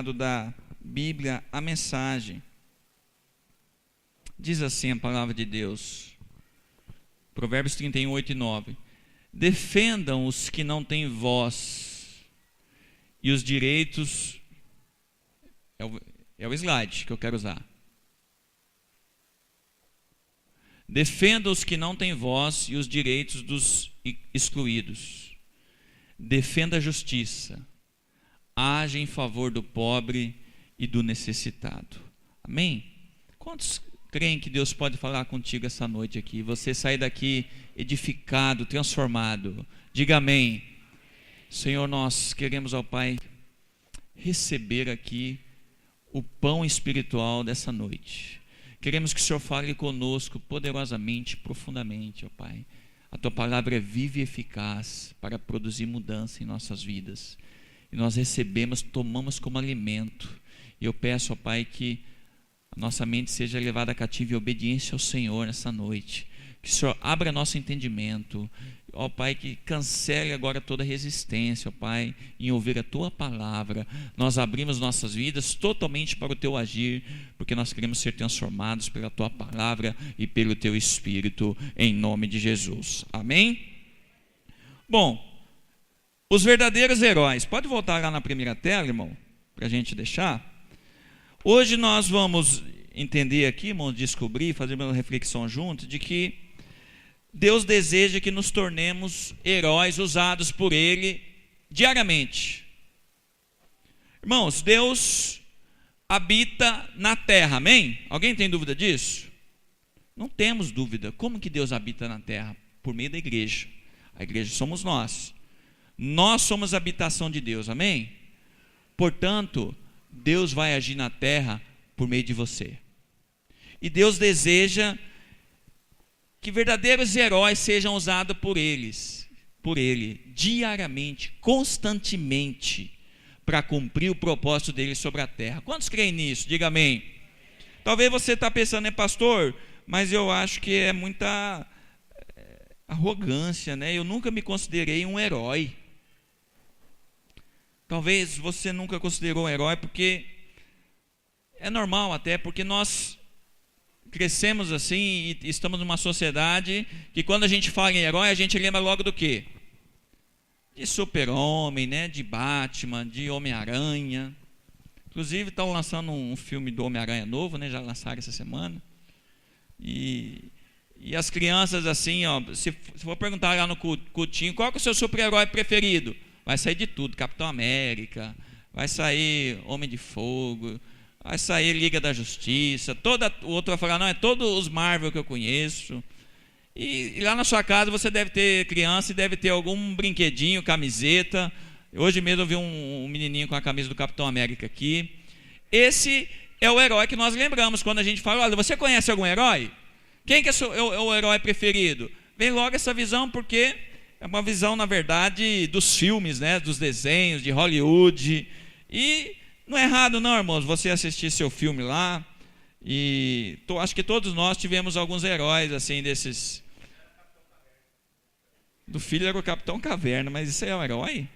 Da Bíblia, a mensagem. Diz assim a palavra de Deus, Provérbios 31, 8 e 9: defendam os que não têm voz e os direitos. É o slide que eu quero usar. Defenda os que não têm voz e os direitos dos excluídos. Defenda a justiça. Age em favor do pobre e do necessitado. Amém? Quantos creem que Deus pode falar contigo essa noite aqui? Você sair daqui edificado, transformado. Diga amém. Senhor, nós queremos, ó Pai, receber aqui o pão espiritual dessa noite. Queremos que o Senhor fale conosco poderosamente, profundamente, ó Pai. A Tua palavra é viva e eficaz para produzir mudança em nossas vidas. E nós recebemos, tomamos como alimento. E eu peço, ó Pai, que a nossa mente seja levada cativa em obediência ao Senhor nessa noite. Que o Senhor abra nosso entendimento. Ó Pai, que cancele agora toda resistência, ó Pai, em ouvir a Tua palavra. Nós abrimos nossas vidas totalmente para o Teu agir, porque nós queremos ser transformados pela Tua palavra e pelo Teu Espírito, em nome de Jesus. Amém? Bom, os verdadeiros heróis. Pode voltar lá na primeira tela, irmão, para a gente deixar. Hoje nós vamos entender aqui, irmão, descobrir, fazer uma reflexão junto, de que Deus deseja que nos tornemos heróis usados por Ele diariamente. Irmãos, Deus habita na terra, amém? Alguém tem dúvida disso? Não temos dúvida. Como que Deus habita na terra? Por meio da igreja. A igreja somos nós. Nós somos a habitação de Deus, amém? Portanto, Deus vai agir na terra por meio de você. E Deus deseja que verdadeiros heróis sejam usados por Ele, diariamente, constantemente, para cumprir o propósito dele sobre a terra. Quantos creem nisso? Diga amém. Talvez você está pensando, pastor, mas eu acho que é muita arrogância, né? Eu nunca me considerei um herói. Talvez você nunca considerou um herói, porque é normal até, porque nós crescemos assim e estamos numa sociedade que quando a gente fala em herói, a gente lembra logo do quê? De Super-Homem, né? De Batman, de Homem-Aranha. Inclusive estão lançando um filme do Homem-Aranha novo, né? Já lançaram essa semana. E as crianças assim, ó, se for perguntar lá no cultinho, qual que é o seu super-herói preferido? Vai sair de tudo, Capitão América, vai sair Homem de Fogo, vai sair Liga da Justiça, o outro vai falar, não, é todos os Marvel que eu conheço. E lá na sua casa você deve ter criança e deve ter algum brinquedinho, camiseta. Hoje mesmo eu vi um menininho com a camisa do Capitão América aqui. Esse é o herói que nós lembramos quando a gente fala, olha, você conhece algum herói? Quem que é o herói preferido? Vem logo essa visão, porque é uma visão, na verdade, dos filmes, né? Dos desenhos, de Hollywood. E não é errado não, irmãos, você assistir seu filme lá. E acho que todos nós tivemos alguns heróis, assim, desses. Do filho era o Capitão Caverna, mas isso é um herói?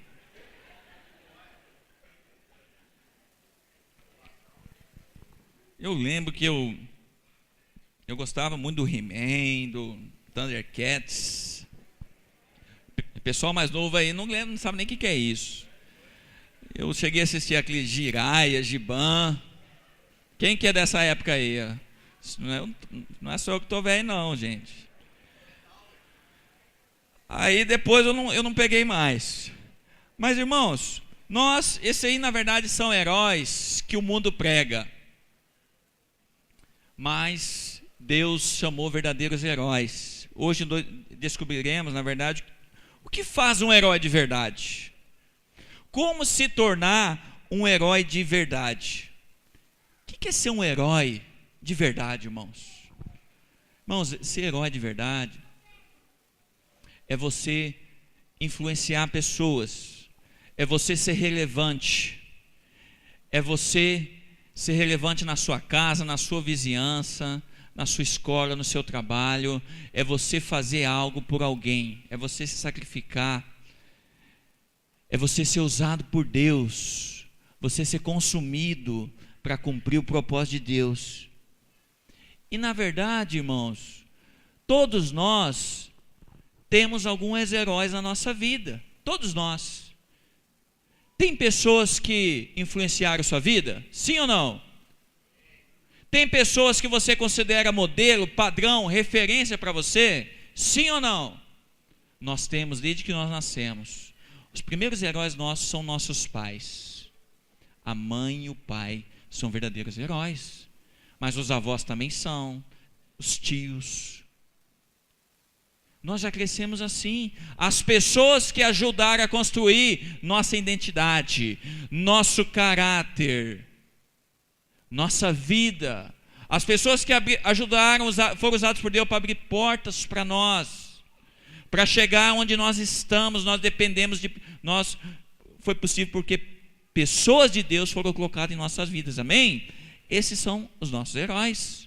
Eu lembro que eu gostava muito do He-Man, do Thundercats. O pessoal mais novo aí não lembra, não sabe nem o que é isso. Eu cheguei a assistir aquele Jiraiya, Giban. Quem que é dessa época aí? Não é só eu que estou velho não, gente. Aí depois eu não peguei mais. Mas irmãos, esses aí na verdade são heróis que o mundo prega. Mas Deus chamou verdadeiros heróis. Hoje descobriremos, na verdade, o que faz um herói de verdade. Como se tornar um herói de verdade. O que é ser um herói de verdade, irmãos? Irmãos, ser herói de verdade é você influenciar pessoas, é você ser relevante, é você ser relevante na sua casa, na sua vizinhança, na sua escola, no seu trabalho, é você fazer algo por alguém, é você se sacrificar, é você ser usado por Deus você ser consumido para cumprir o propósito de Deus. E na verdade, irmãos, todos nós temos alguns heróis na nossa vida. Todos nós. Tem pessoas que influenciaram sua vida? Sim ou não? Tem pessoas que você considera modelo, padrão, referência para você? Sim ou não? Nós temos desde que nós nascemos. Os primeiros heróis nossos são nossos pais. A mãe e o pai são verdadeiros heróis. Mas os avós também são, os tios. Nós já crescemos assim. As pessoas que ajudaram a construir nossa identidade, nosso caráter, nossa vida. As pessoas que ajudaram, foram usadas por Deus para abrir portas para nós, para chegar onde nós estamos. Nós dependemos de nós. Foi possível porque pessoas de Deus foram colocadas em nossas vidas. Amém? Esses são os nossos heróis.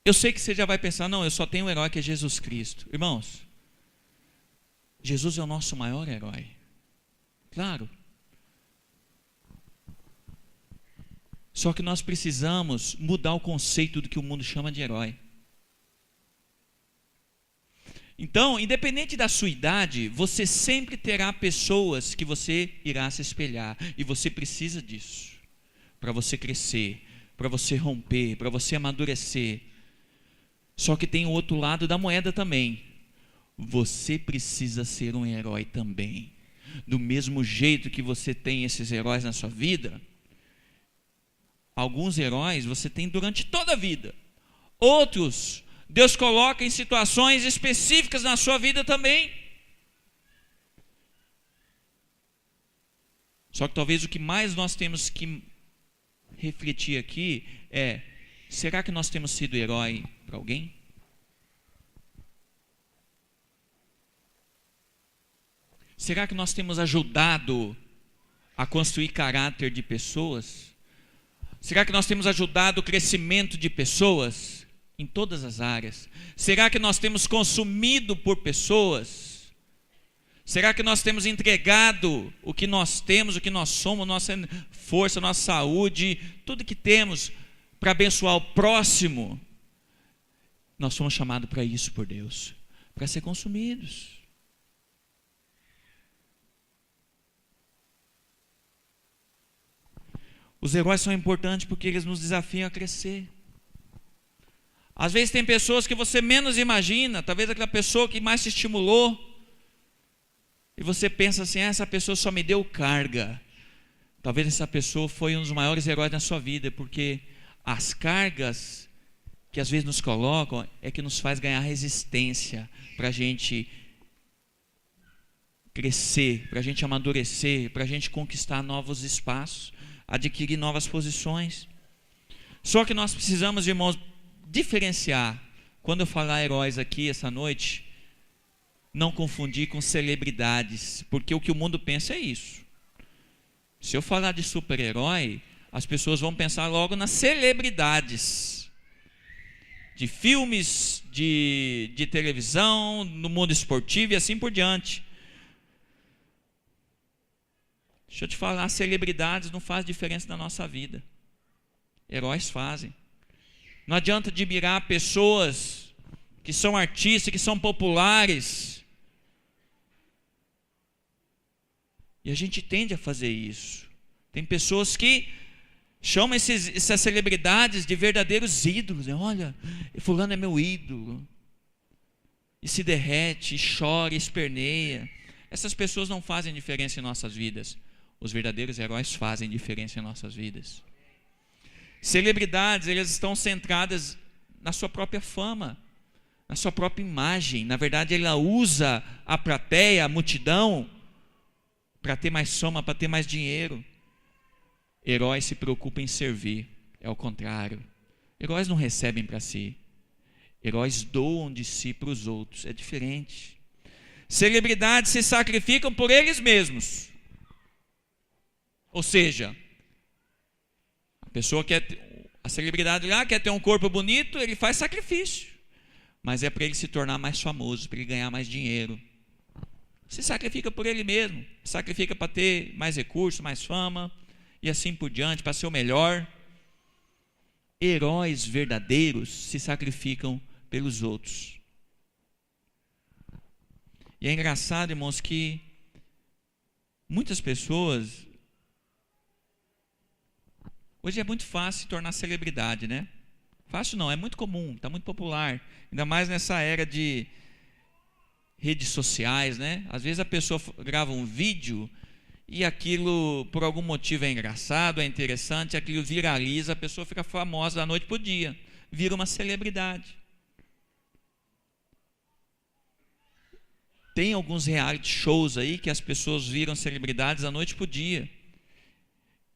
Eu sei que você já vai pensar, não, eu só tenho um herói que é Jesus Cristo. Irmãos, Jesus é o nosso maior herói. Claro. Só que nós precisamos mudar o conceito do que o mundo chama de herói. Então, independente da sua idade, você sempre terá pessoas que você irá se espelhar. E você precisa disso. Para você crescer, para você romper, para você amadurecer. Só que tem o outro lado da moeda também. Você precisa ser um herói também. Do mesmo jeito que você tem esses heróis na sua vida, alguns heróis você tem durante toda a vida. Outros, Deus coloca em situações específicas na sua vida também. Só que talvez o que mais nós temos que refletir aqui é: será que nós temos sido herói para alguém? Será que nós temos ajudado a construir caráter de pessoas? Será que nós temos ajudado o crescimento de pessoas em todas as áreas? Será que nós temos consumido por pessoas? Será que nós temos entregado o que nós temos, o que nós somos, nossa força, nossa saúde, tudo que temos para abençoar o próximo? Nós fomos chamados para isso por Deus, para ser consumidos. Os heróis são importantes porque eles nos desafiam a crescer. Às vezes tem pessoas que você menos imagina, talvez aquela pessoa que mais te estimulou, e você pensa assim: essa pessoa só me deu carga. Talvez essa pessoa foi um dos maiores heróis da sua vida, porque as cargas que às vezes nos colocam é que nos faz ganhar resistência para a gente crescer, para a gente amadurecer, para a gente conquistar novos espaços, adquirir novas posições. Só que nós precisamos, irmãos, diferenciar. Quando eu falar heróis aqui essa noite, não confundir com celebridades, porque o que o mundo pensa é isso. Se eu falar de super-herói, as pessoas vão pensar logo nas celebridades de filmes, de televisão, no mundo esportivo e assim por diante. Deixa eu te falar, celebridades não fazem diferença na nossa vida. Heróis fazem. Não adianta admirar pessoas que são artistas, que são populares. E a gente tende a fazer isso. Tem pessoas que chamam essas celebridades de verdadeiros ídolos. Olha, fulano é meu ídolo. E se derrete, e chora, e esperneia. Essas pessoas não fazem diferença em nossas vidas. Os verdadeiros heróis fazem diferença em nossas vidas. Celebridades, elas estão centradas na sua própria fama, na sua própria imagem. Na verdade, ela usa a plateia, a multidão, para ter mais fama, para ter mais dinheiro. Heróis se preocupam em servir. É o contrário. Heróis não recebem para si. Heróis doam de si para os outros. É diferente. Celebridades se sacrificam por eles mesmos. Ou seja, a celebridade lá quer ter um corpo bonito, ele faz sacrifício. Mas é para ele se tornar mais famoso, para ele ganhar mais dinheiro. se sacrifica por ele mesmo, sacrifica para ter mais recursos, mais fama, e assim por diante, para ser o melhor. Heróis verdadeiros se sacrificam pelos outros. E é engraçado, irmãos, que muitas pessoas, hoje é muito fácil se tornar celebridade, né? Fácil não, é muito comum, está muito popular, ainda mais nessa era de redes sociais, né? Às vezes a pessoa grava um vídeo e aquilo, por algum motivo, é engraçado, é interessante, aquilo viraliza, a pessoa fica famosa da noite para o dia, vira uma celebridade. Tem alguns reality shows aí que as pessoas viram celebridades da noite para o dia.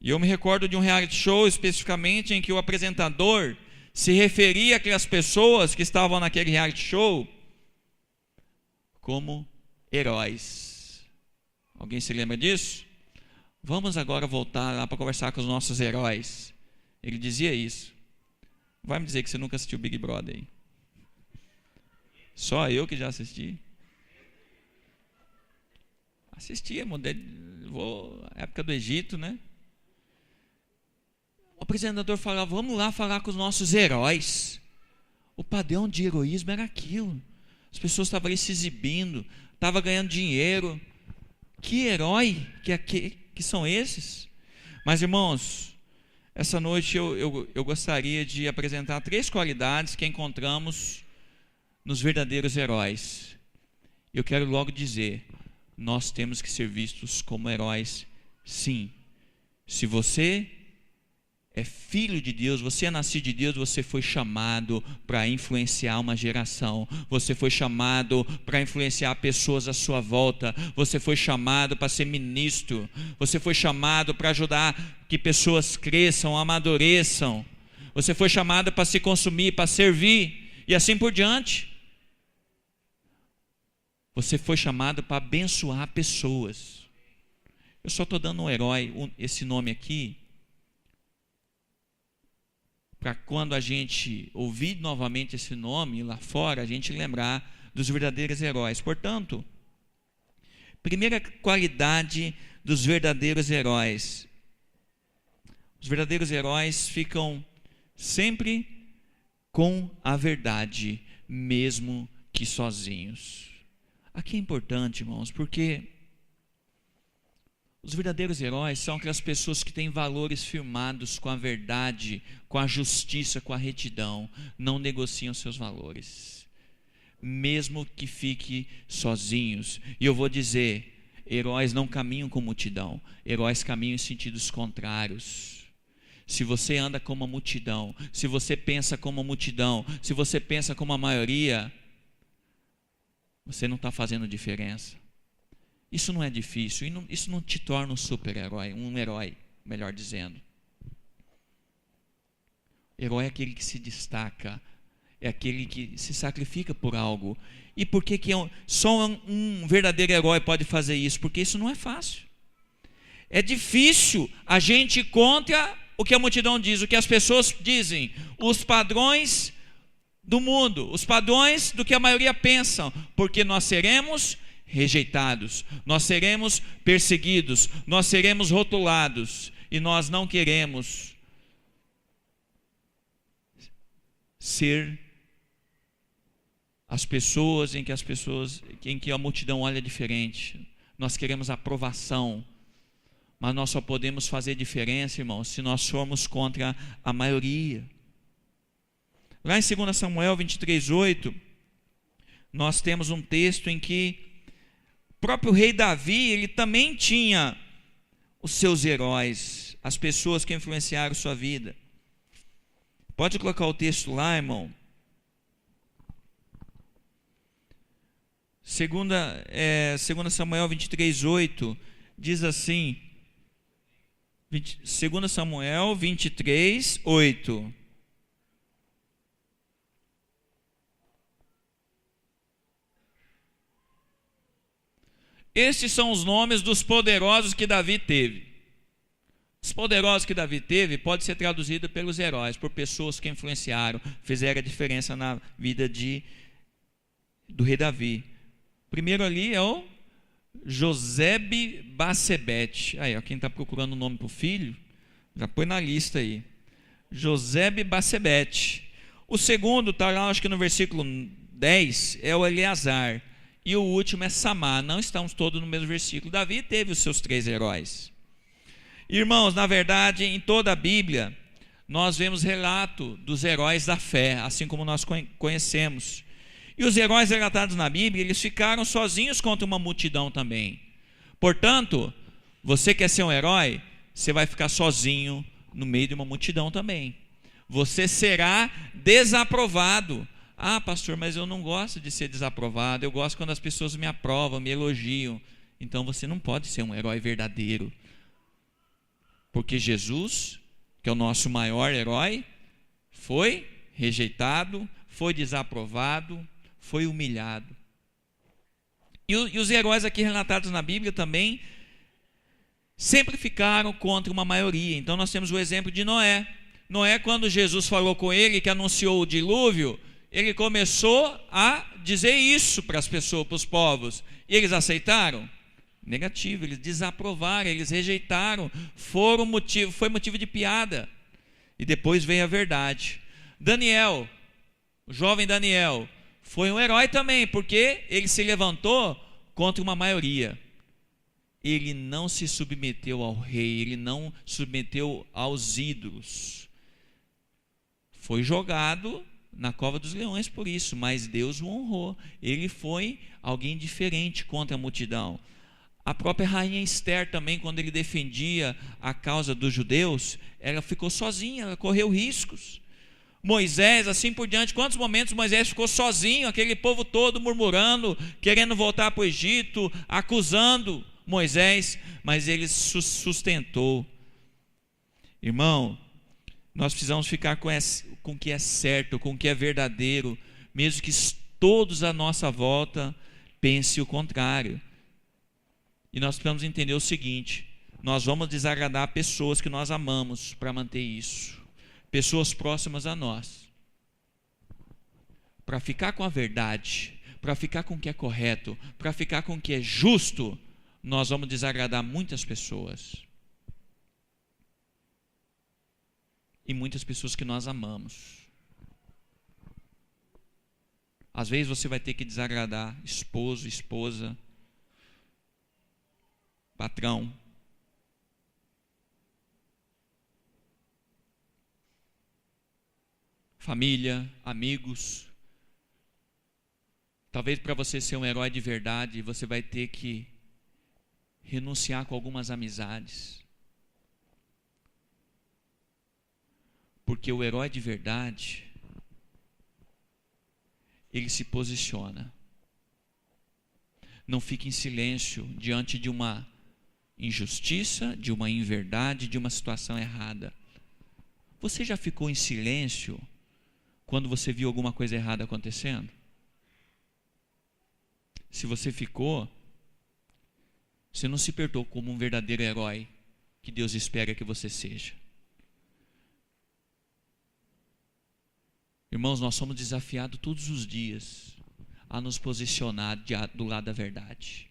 E eu me recordo de um reality show especificamente em que o apresentador se referia àquelas pessoas que estavam naquele reality show como heróis. Alguém se lembra disso? Vamos agora voltar lá para conversar com os nossos heróis. Ele dizia isso. Vai me dizer que você nunca assistiu Big Brother aí. Só eu que já assisti. Assistia, época do Egito, né? O apresentador falava, vamos lá falar com os nossos heróis. O padrão de heroísmo era aquilo. As pessoas estavam ali se exibindo, estavam ganhando dinheiro. Que herói que são esses? Mas, irmãos, essa noite eu gostaria de apresentar 3 qualidades que encontramos nos verdadeiros heróis. Eu quero logo dizer, nós temos que ser vistos como heróis, sim. Se você é filho de Deus, você é nascido de Deus, você foi chamado para influenciar uma geração, você foi chamado para influenciar pessoas à sua volta, você foi chamado para ser ministro, você foi chamado para ajudar que pessoas cresçam, amadureçam, você foi chamado para se consumir, para servir, e assim por diante. Você foi chamado para abençoar pessoas. Eu só estou dando um herói, esse nome aqui, para quando a gente ouvir novamente esse nome lá fora, a gente lembrar dos verdadeiros heróis. Portanto, primeira qualidade dos verdadeiros heróis. Os verdadeiros heróis ficam sempre com a verdade, mesmo que sozinhos. Aqui é importante, irmãos, porque os verdadeiros heróis são aquelas pessoas que têm valores firmados com a verdade, com a justiça, com a retidão, não negociam seus valores, mesmo que fiquem sozinhos. E eu vou dizer, heróis não caminham com multidão, heróis caminham em sentidos contrários. Se você anda como a multidão, se você pensa como a multidão, se você pensa como a maioria, você não está fazendo diferença. Isso não é difícil, isso não te torna um super-herói, um herói, melhor dizendo. Herói é aquele que se destaca, é aquele que se sacrifica por algo. E por que só um verdadeiro herói pode fazer isso? Porque isso não é fácil. É difícil a gente ir contra o que a multidão diz, o que as pessoas dizem, os padrões do mundo, os padrões do que a maioria pensa, porque nós seremos rejeitados, nós seremos perseguidos, nós seremos rotulados, e nós não queremos ser as pessoas em que a multidão olha diferente. Nós queremos aprovação, mas nós só podemos fazer diferença, irmãos, se nós formos contra a maioria. Lá em 2 Samuel 23:8, nós temos um texto em que o próprio rei Davi, ele também tinha os seus heróis, as pessoas que influenciaram sua vida. Pode colocar o texto lá, irmão. 2 Samuel 23:8 diz assim, 2 Samuel 23:8. Estes são os nomes dos poderosos que Davi teve. Os poderosos que Davi teve pode ser traduzido pelos heróis, por pessoas que influenciaram, fizeram a diferença na vida do rei Davi. Primeiro ali é o Josebe Bassebete. Aí, ó, quem está procurando o nome para o filho, já põe na lista aí. Josebe Bassebete. O segundo está lá, acho que no versículo 10, é o Eleazar. E o último é Samá. Não estamos todos no mesmo versículo. Davi teve os seus 3 heróis. Irmãos, na verdade, em toda a Bíblia, nós vemos relato dos heróis da fé, assim como nós conhecemos. E os heróis relatados na Bíblia, eles ficaram sozinhos contra uma multidão também. Portanto, você quer ser um herói, você vai ficar sozinho no meio de uma multidão também. Você será desaprovado. Ah, pastor, mas eu não gosto de ser desaprovado. Eu gosto quando as pessoas me aprovam, me elogiam. Então você não pode ser um herói verdadeiro. Porque Jesus, que é o nosso maior herói, foi rejeitado, foi desaprovado, foi humilhado. E os heróis aqui relatados na Bíblia também sempre ficaram contra uma maioria. Então nós temos o exemplo de Noé. Noé, quando Jesus falou com ele, que anunciou o dilúvio, ele começou a dizer isso para as pessoas, para os povos. E eles aceitaram? Negativo, eles desaprovaram, eles rejeitaram, foi motivo de piada. E depois veio a verdade. Daniel, o jovem Daniel, foi um herói também, porque ele se levantou contra uma maioria. Ele não se submeteu ao rei, ele não submeteu aos ídolos. Foi jogado na cova dos leões por isso, mas Deus o honrou. Ele foi alguém diferente contra a multidão. A própria rainha Esther também, quando ele defendia a causa dos judeus, ela ficou sozinha, ela correu riscos. Moisés, assim por diante, quantos momentos Moisés ficou sozinho, aquele povo todo murmurando, querendo voltar para o Egito, acusando Moisés, mas ele sustentou. Irmão, nós precisamos ficar com o que é certo, com o que é verdadeiro, mesmo que todos à nossa volta pensem o contrário. E nós precisamos entender o seguinte: nós vamos desagradar pessoas que nós amamos para manter isso, pessoas próximas a nós. Para ficar com a verdade, para ficar com o que é correto, para ficar com o que é justo, nós vamos desagradar muitas pessoas. E muitas pessoas que nós amamos. Às vezes você vai ter que desagradar esposo, esposa, patrão. Família, amigos. Talvez para você ser um herói de verdade, você vai ter que renunciar com algumas amizades. Porque o herói de verdade, ele se posiciona. Não fica em silêncio diante de uma injustiça, de uma inverdade, de uma situação errada. Você já ficou em silêncio quando você viu alguma coisa errada acontecendo? Se você ficou, você não se portou como um verdadeiro herói que Deus espera que você seja. Irmãos, nós somos desafiados todos os dias a nos posicionar do lado da verdade.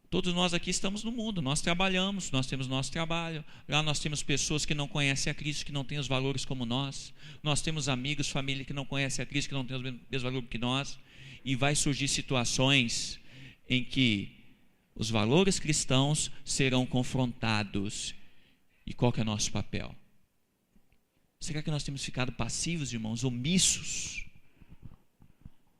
Todos nós aqui estamos no mundo, nós trabalhamos, nós temos nosso trabalho. Lá nós temos pessoas que não conhecem a Cristo, que não têm os valores como nós. Nós temos amigos, família que não conhecem a Cristo, que não têm os mesmos valores que nós. E vai surgir situações em que os valores cristãos serão confrontados. E qual que é o nosso papel? Será que nós temos ficado passivos, irmãos, omissos?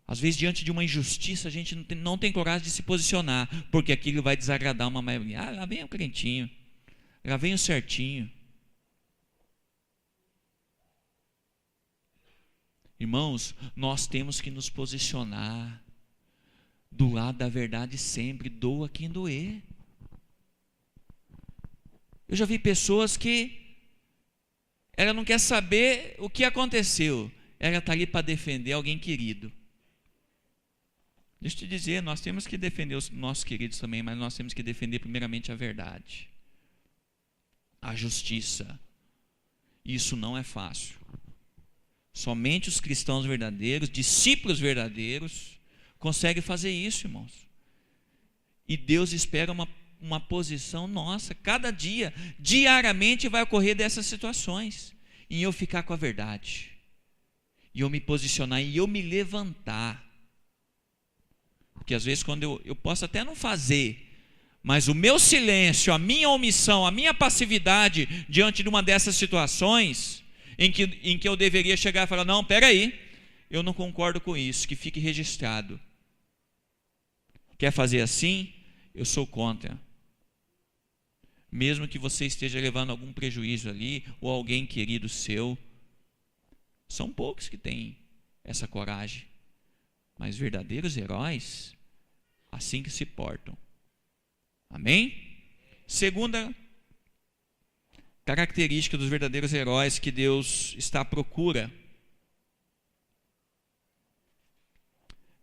Às vezes, diante de uma injustiça, a gente não tem coragem de se posicionar, porque aquilo vai desagradar uma maioria. Ah, lá vem o crentinho, lá vem o certinho. Irmãos, nós temos que nos posicionar do lado da verdade sempre, doa quem doer. Eu já vi pessoas que ela não quer saber o que aconteceu, ela está ali para defender alguém querido. Deixa eu te dizer, nós temos que defender os nossos queridos também, mas nós temos que defender primeiramente a verdade, a justiça. Isso não é fácil. Somente os cristãos verdadeiros, discípulos verdadeiros, conseguem fazer isso, irmãos. E Deus espera uma posição nossa. Cada dia, diariamente vai ocorrer dessas situações. E eu ficar com a verdade. E eu me posicionar, e eu me levantar. Porque às vezes quando eu posso até não fazer, mas o meu silêncio, a minha omissão, a minha passividade diante de uma dessas situações, em que eu deveria chegar e falar, não, peraí, eu não concordo com isso, que fique registrado. Quer fazer assim? Eu sou contra. Mesmo que você esteja levando algum prejuízo ali, ou alguém querido seu, são poucos que têm essa coragem. Mas verdadeiros heróis, assim que se portam. Amém? Segunda característica dos verdadeiros heróis que Deus está à procura.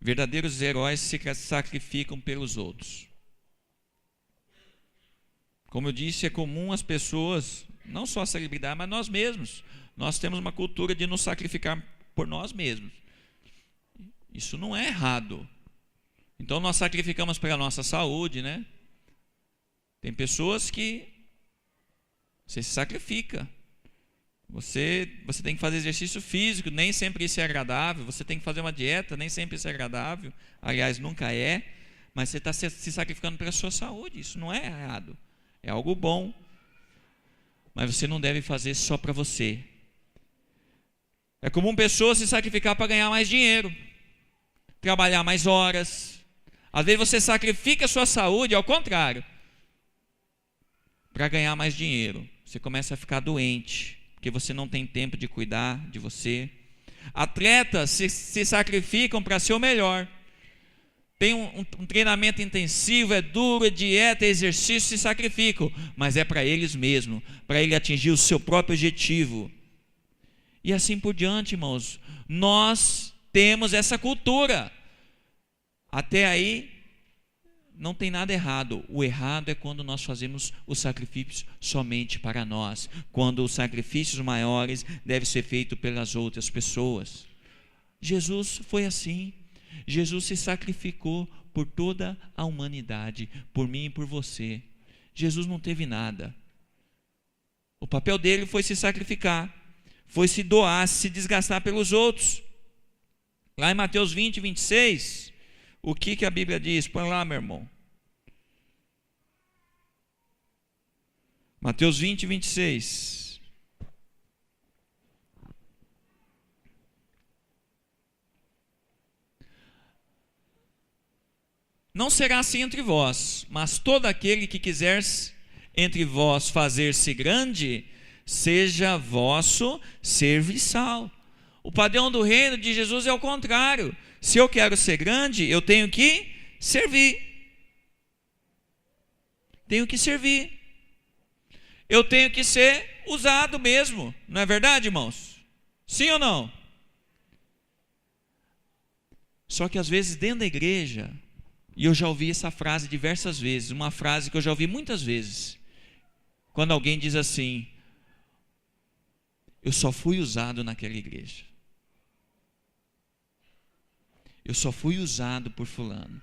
Verdadeiros heróis se sacrificam pelos outros. Como eu disse, é comum as pessoas, não só a celebridade, mas nós mesmos. Nós temos uma cultura de nos sacrificar por nós mesmos. Isso não é errado. Então nós sacrificamos pela nossa saúde, né? Tem pessoas que você se sacrifica. Você tem que fazer exercício físico, nem sempre isso é agradável. Você tem que fazer uma dieta, nem sempre isso é agradável. Aliás, nunca é. Mas você está se sacrificando pela sua saúde. Isso não é errado. É algo bom. Mas você não deve fazer só para você. É comum pessoas se sacrificar para ganhar mais dinheiro, trabalhar mais horas. Às vezes você sacrifica a sua saúde, ao contrário, para ganhar mais dinheiro. Você começa a ficar doente, porque você não tem tempo de cuidar de você. Atletas se sacrificam para ser o melhor. Tem um treinamento intensivo, é duro, é dieta, é exercício, se sacrificam. Mas é para eles mesmos, para ele atingir o seu próprio objetivo. E assim por diante, irmãos. Nós temos essa cultura. Até aí, não tem nada errado. O errado é quando nós fazemos os sacrifícios somente para nós. Quando os sacrifícios maiores devem ser feitos pelas outras pessoas. Jesus foi assim. Jesus se sacrificou por toda a humanidade, por mim e por você. Jesus não teve nada. O papel dele foi se sacrificar, foi se doar, se desgastar pelos outros. Lá em Mateus 20, 26, o que a Bíblia diz? Põe lá, meu irmão. Mateus 20, 26. Não será assim entre vós, mas todo aquele que quiser entre vós fazer-se grande, seja vosso serviçal. O padrão do reino de Jesus é o contrário. Se eu quero ser grande, eu tenho que servir. Tenho que servir. Eu tenho que ser usado mesmo. Não é verdade, irmãos? Sim ou não? Só que às vezes dentro da igreja, e eu já ouvi essa frase diversas vezes, uma frase que eu já ouvi muitas vezes, quando alguém diz assim: eu só fui usado naquela igreja. Eu só fui usado por fulano.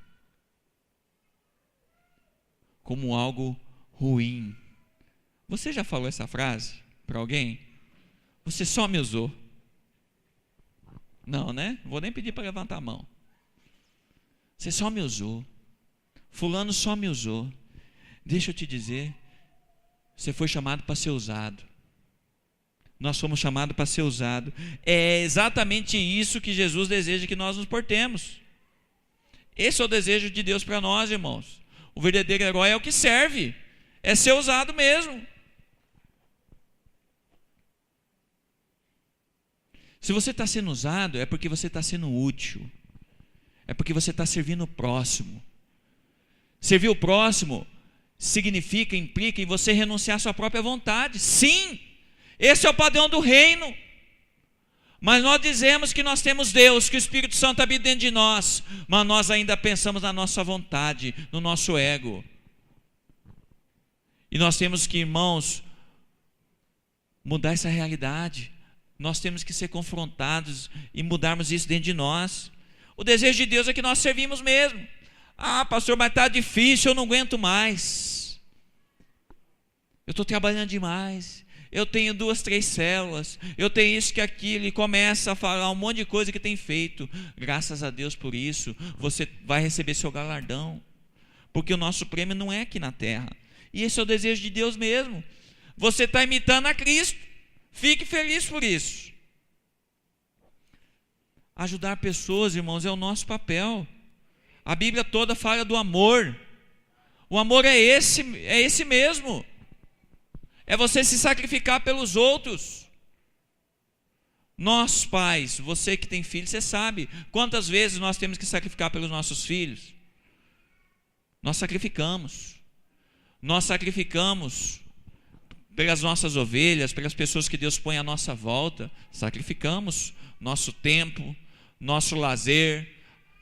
Como algo ruim. Você já falou essa frase para alguém? Você só me usou. Não, né? Não vou nem pedir para levantar a mão. Você só me usou. Fulano só me usou. Deixa eu te dizer, você foi chamado para ser usado. Nós fomos chamados para ser usados. É exatamente isso que Jesus deseja que nós nos portemos. Esse é o desejo de Deus para nós, irmãos. O verdadeiro herói é o que serve. É ser usado mesmo. Se você está sendo usado, é porque você está sendo útil. É porque você está servindo o próximo. Servir o próximo significa, implica em você renunciar à sua própria vontade. Sim, esse é o padrão do reino. Mas nós dizemos que nós temos Deus, que o Espírito Santo habita dentro de nós, mas nós ainda pensamos na nossa vontade, no nosso ego. E nós temos que, irmãos, mudar essa realidade. Nós temos que ser confrontados e mudarmos isso dentro de nós. O desejo de Deus é que nós servimos mesmo. Ah, pastor, mas está difícil, eu não aguento mais. Eu estou trabalhando demais. Eu tenho 2, 3 células. Eu tenho isso que aquilo. E começa a falar um monte de coisa que tem feito. Graças a Deus por isso. Você vai receber seu galardão. Porque o nosso prêmio não é aqui na terra. E esse é o desejo de Deus mesmo. Você está imitando a Cristo. Fique feliz por isso. Ajudar pessoas, irmãos, é o nosso papel. A Bíblia toda fala do amor. O amor é esse mesmo. É você se sacrificar pelos outros. Nós pais, você que tem filhos, você sabe quantas vezes nós temos que sacrificar pelos nossos filhos. Nós sacrificamos. Nós sacrificamos pelas nossas ovelhas, pelas pessoas que Deus põe à nossa volta. Sacrificamos nosso tempo, nosso lazer,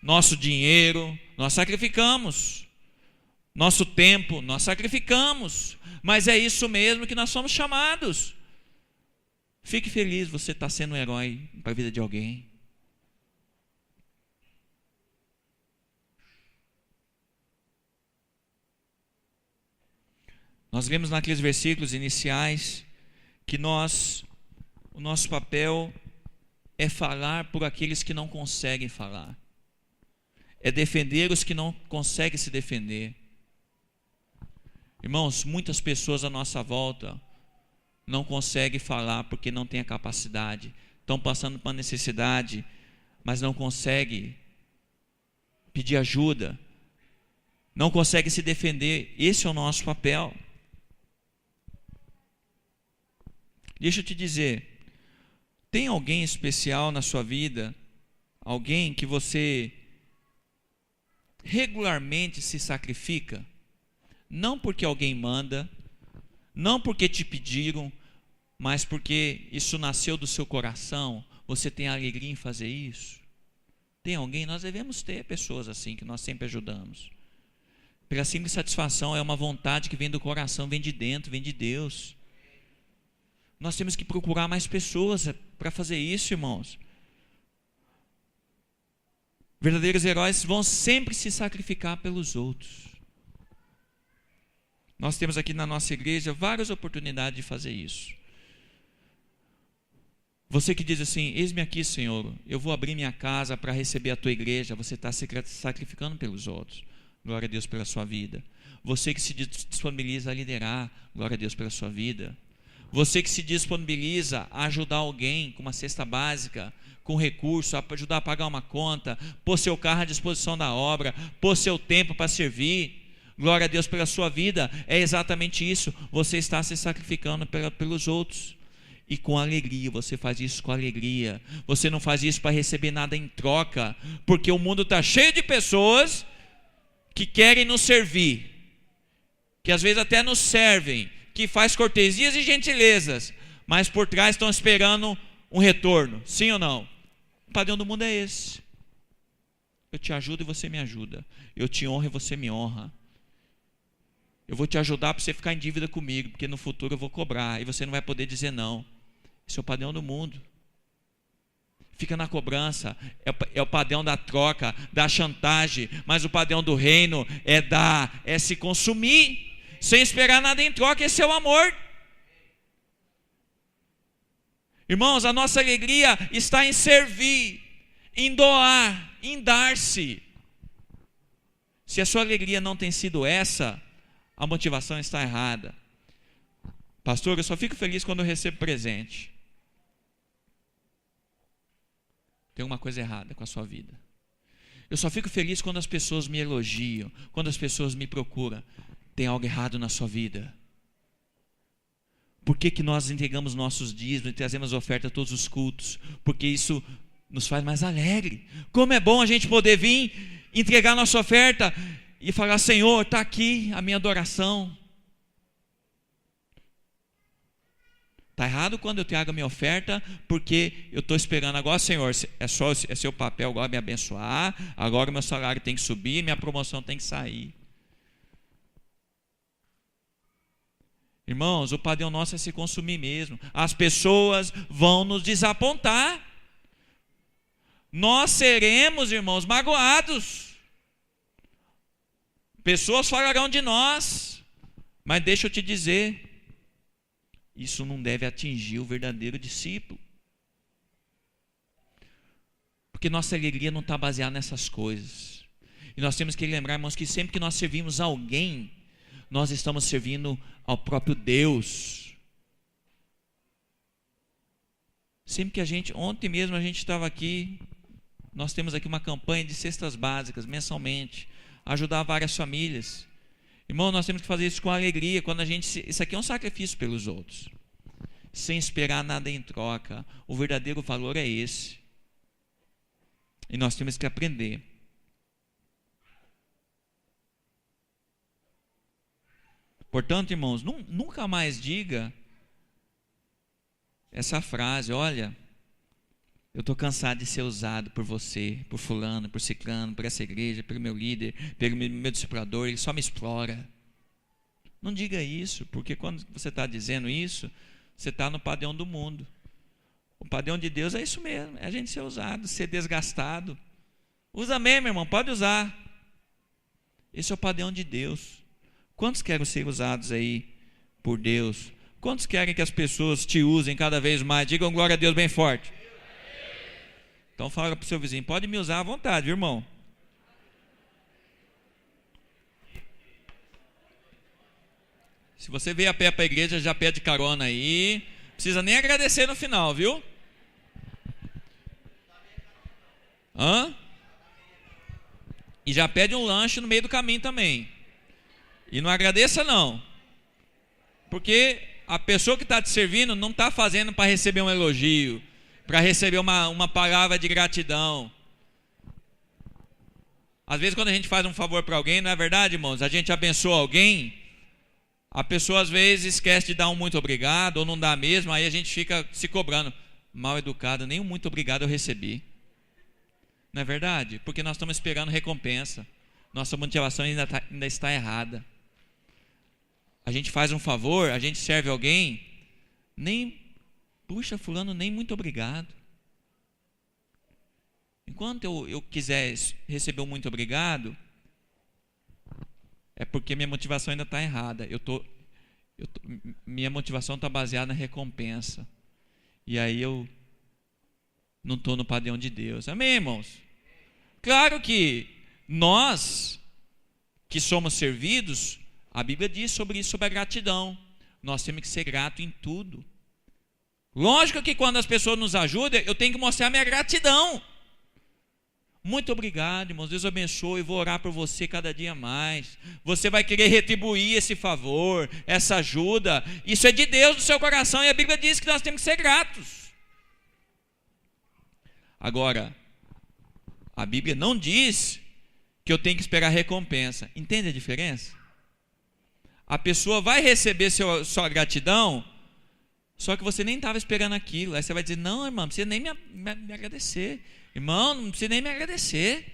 nosso dinheiro. Nós sacrificamos. Nosso tempo, nós sacrificamos. Mas é isso mesmo que nós somos chamados. Fique feliz, você está sendo um herói para a vida de alguém. Nós vemos naqueles versículos iniciais que o nosso papel é falar por aqueles que não conseguem falar. É defender os que não conseguem se defender. Irmãos, muitas pessoas à nossa volta não conseguem falar porque não têm a capacidade. Estão passando por uma necessidade, mas não conseguem pedir ajuda. Não conseguem se defender. Esse é o nosso papel. Deixa eu te dizer, tem alguém especial na sua vida? Alguém que você regularmente se sacrifica? Não porque alguém manda, não porque te pediram, mas porque isso nasceu do seu coração, você tem alegria em fazer isso? Tem alguém? Nós devemos ter pessoas assim, que nós sempre ajudamos. Pela simples satisfação, é uma vontade que vem do coração, vem de dentro, vem de Deus. Nós temos que procurar mais pessoas para fazer isso, irmãos. Verdadeiros heróis vão sempre se sacrificar pelos outros. Nós temos aqui na nossa igreja várias oportunidades de fazer isso. Você que diz assim, eis-me aqui, Senhor, eu vou abrir minha casa para receber a tua igreja, você está se sacrificando pelos outros. Glória a Deus pela sua vida. Você que se disponibiliza a liderar, glória a Deus pela sua vida. Você que se disponibiliza a ajudar alguém com uma cesta básica, com recurso, a ajudar a pagar uma conta, pôr seu carro à disposição da obra, pôr seu tempo para servir. Glória a Deus pela sua vida. É exatamente isso. Você está se sacrificando pelos outros. E com alegria, você faz isso com alegria. Você não faz isso para receber nada em troca. Porque o mundo está cheio de pessoas que querem nos servir. Que às vezes até nos servem. Que faz cortesias e gentilezas. Mas por trás estão esperando um retorno. Sim ou não? O padrão do mundo é esse. Eu te ajudo e você me ajuda. Eu te honro e você me honra. Eu vou te ajudar para você ficar em dívida comigo, porque no futuro eu vou cobrar e você não vai poder dizer não. Esse é o padrão do mundo. Fica na cobrança, é o padrão da troca, da chantagem, mas o padrão do reino é dar, é se consumir, sem esperar nada em troca. Esse é o amor. Irmãos, a nossa alegria está em servir, em doar, em dar-se. Se a sua alegria não tem sido essa, a motivação está errada. Pastor, eu só fico feliz quando eu recebo presente. Tem uma coisa errada com a sua vida. Eu só fico feliz quando as pessoas me elogiam, quando as pessoas me procuram. Tem algo errado na sua vida. Por que nós entregamos nossos dízimos e trazemos oferta a todos os cultos? Porque isso nos faz mais alegre. Como é bom a gente poder vir, entregar nossa oferta e falar, Senhor, está aqui a minha adoração. Está errado quando eu trago a minha oferta, porque eu estou esperando agora, Senhor, é seu papel agora me abençoar, agora o meu salário tem que subir, minha promoção tem que sair. Irmãos, o padrão nosso é se consumir mesmo. As pessoas vão nos desapontar. Nós seremos, irmãos, magoados. Pessoas falarão de nós, mas deixa eu te dizer, isso não deve atingir o verdadeiro discípulo. Porque nossa alegria não está baseada nessas coisas. E nós temos que lembrar, irmãos, que sempre que nós servimos alguém, nós estamos servindo ao próprio Deus. Sempre que ontem mesmo a gente estava aqui, nós temos aqui uma campanha de cestas básicas, mensalmente, ajudar várias famílias. Irmão, nós temos que fazer isso com alegria, isso aqui é um sacrifício pelos outros, sem esperar nada em troca. O verdadeiro valor é esse. E nós temos que aprender. Portanto, irmãos, nunca mais diga essa frase: olha, eu estou cansado de ser usado por você, por fulano, por ciclano, por essa igreja, pelo meu líder, pelo meu discipulador, ele só me explora. Não diga isso, porque quando você está dizendo isso, você está no padrão do mundo. O padrão de Deus é isso mesmo, é a gente ser usado, ser desgastado. Usa mesmo, irmão, pode usar. Esse é o padrão de Deus. Quantos querem ser usados aí por Deus? Quantos querem que as pessoas te usem cada vez mais? Digam glória a Deus bem forte. Então fala para o seu vizinho: pode me usar à vontade, viu, irmão? Se você veio a pé para a igreja, já pede carona aí. Não precisa nem agradecer no final, viu? E já pede um lanche no meio do caminho também. E não agradeça não. Porque a pessoa que está te servindo não está fazendo para receber um elogio, para receber uma palavra de gratidão. Às vezes quando a gente faz um favor para alguém, não é verdade, irmãos? A gente abençoa alguém, a pessoa às vezes esquece de dar um muito obrigado, ou não dá mesmo, aí a gente fica se cobrando. Mal educado, nem um muito obrigado eu recebi. Não é verdade? Porque nós estamos esperando recompensa. Nossa motivação ainda está errada. A gente faz um favor, a gente serve alguém, puxa, fulano, nem muito obrigado. Enquanto eu quiser receber um muito obrigado, é porque minha motivação ainda está errada. Minha motivação está baseada na recompensa. E aí eu não estou no padrão de Deus. Amém, irmãos? Claro que nós que somos servidos, a Bíblia diz sobre isso, sobre a gratidão. Nós temos que ser gratos em tudo. Lógico que quando as pessoas nos ajudam, eu tenho que mostrar minha gratidão. Muito obrigado, irmãos, Deus abençoe, vou orar por você cada dia mais. Você vai querer retribuir esse favor, essa ajuda. Isso é de Deus no seu coração, e a Bíblia diz que nós temos que ser gratos. Agora, a Bíblia não diz que eu tenho que esperar recompensa. Entende a diferença? A pessoa vai receber sua gratidão, só que você nem estava esperando aquilo. Aí você vai dizer: não, irmão, não precisa nem me agradecer. Irmão, não precisa nem me agradecer.